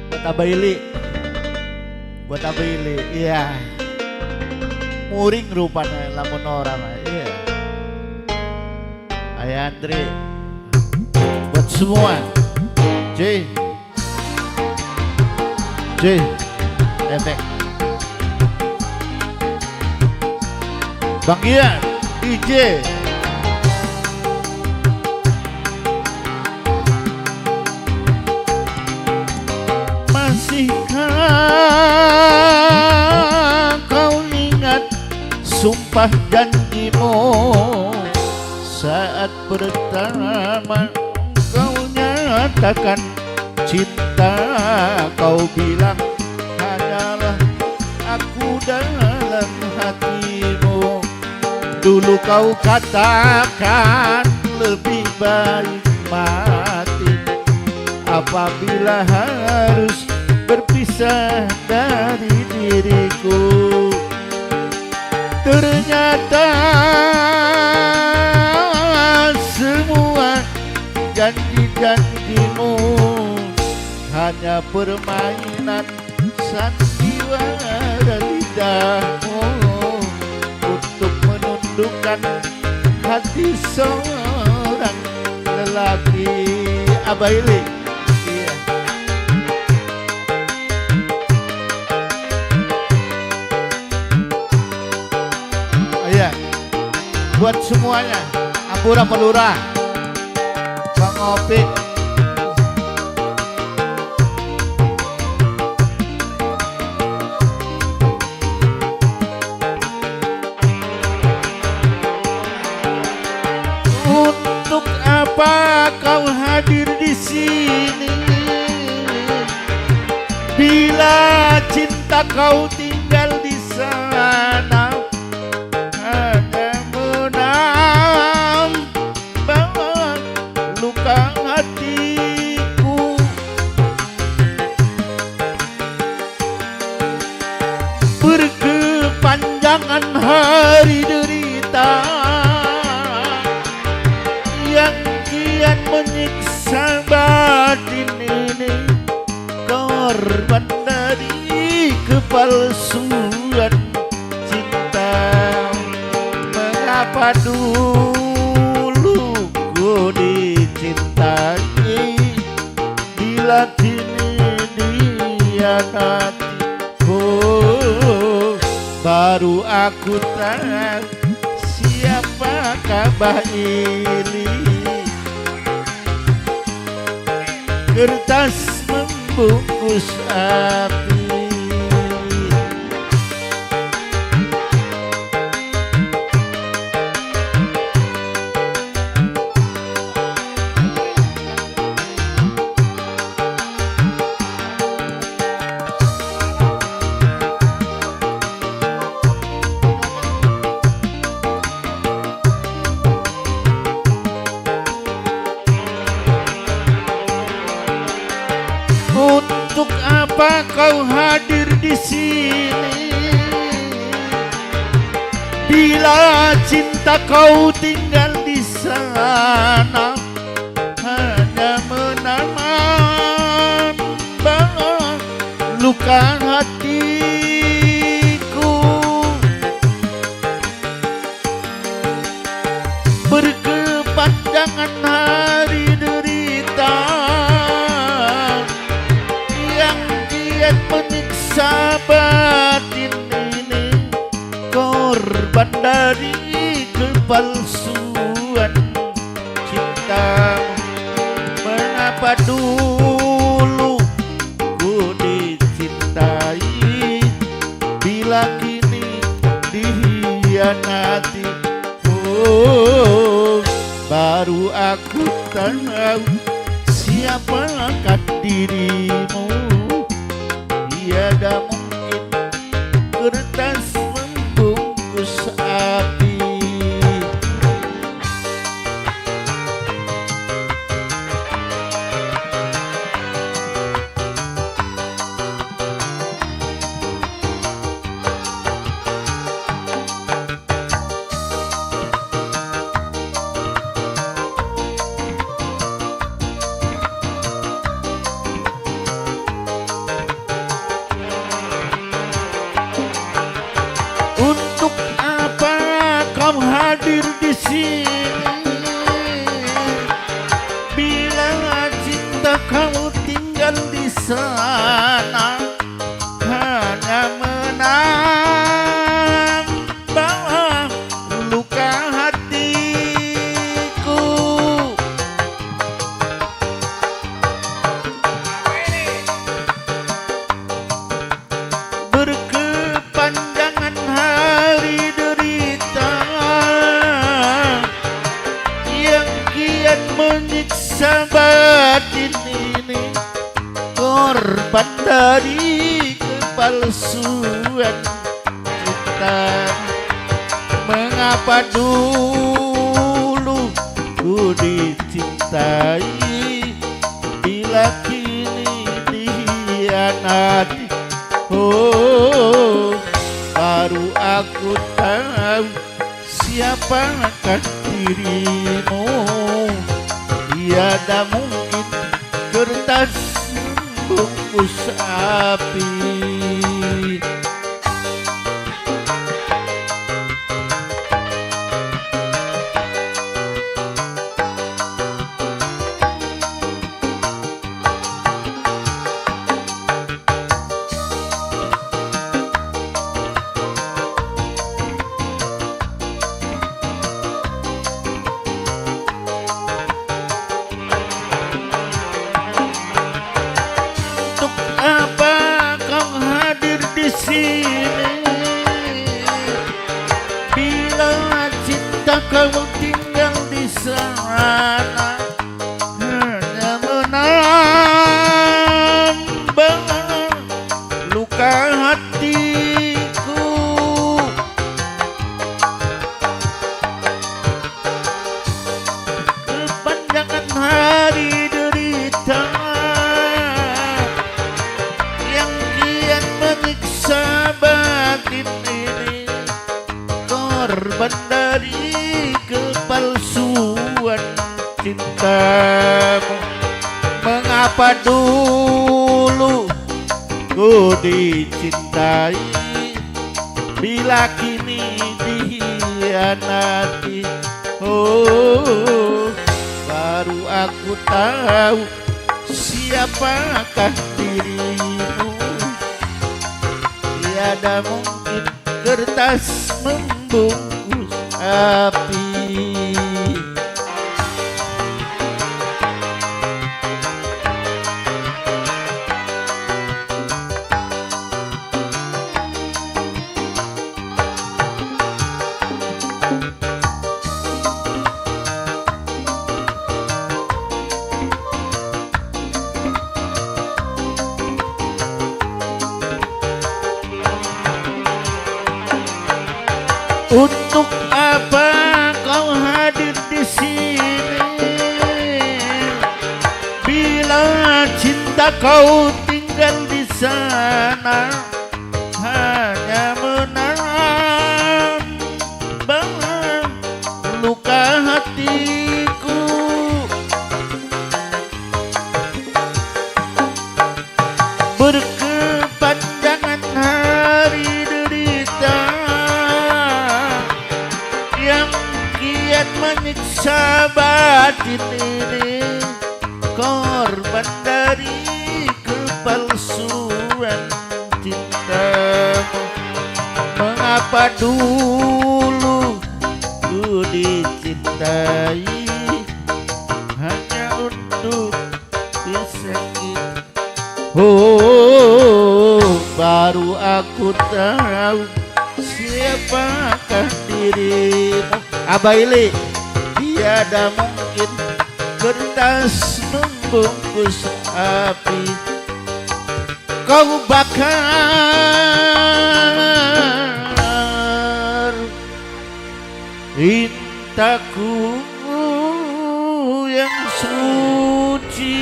Buat Abaili. Buat Abaili. Iya. Muring rupanya lamun orang. Iya. Ayah Andre. Buat semua. J. Efek. Bang Ian, DJ. Masihkah kau ingat sumpah janjimu saat pertama kau nyatakan cinta? Kau bilang hanyalah aku dalam hatimu. Dulu kau katakan lebih baik mati apabila harus berpisah dari diriku. Ternyata semua janji-janjimu hanya permainan sandiwara lidahmu untuk menundukkan hati seorang lelaki. Abaili. Iya. Oh, iya. Buat semuanya, Ampura Pelurah, Bang Opik. Untuk apa kau hadir di sini bila cinta kau tinggal di sana? Hanya menambah luka hatiku. Berkepanjangan hari derita yang kian menyiksa batin ini, korban dari kepalsuan cinta. Mengapa dulu ku dicintai bila kini dihianati? Oh, baru aku tahu siapakah Baili. Kertas membungkus api. Untuk apa kau hadir di sini bila cinta kau tinggal di sana? Hanya menambah luka hatiku. Berkepanjangan hari derita yang kian menyiksa batin ini, korban dari kepalsuan cinta. Mengapa dulu ku dicintai bila kini dihianati? Oh, baru aku tahu siapakah dirimu. Tiada mungkin kertas membungkus api. sana hanya menambah luka hatiku. Berkepanjangan hari derita yang kian menyiksa batin ini, korban dari kepalsuan cinta. Mengapa dulu ku dicintai, bila kini dikhianati. Oh, baru aku tahu siapakah dirimu. Tiada mungkin kertas bungkus api. Apa kau hadir di sini, bila cinta kau tinggal di sana, hanya menambah luka hatiku. Kepanjangan hari derita batin ini, korban dari kepalsuan cintamu. Mengapa dulu ku dicintai, bila kini dikhianati. Oh, baru aku tahu siapakah dirimu. Tiada mungkin kertas membungkus api. Untuk apa kau hadir di sini, bila cinta kau tinggal di sana, hanya menambah luka hatiku. Berkepanjangan hari derita yang kian menyiksa batin ini, korban dari kepalsuan cintamu. Mengapa dulu ku dicintai, hanya untuk disakiti. Oh, baru aku tahu siapakah dirimu. Abaili, tiada mungkin kertas membungkus api. Kau bakar cintaku yang suci.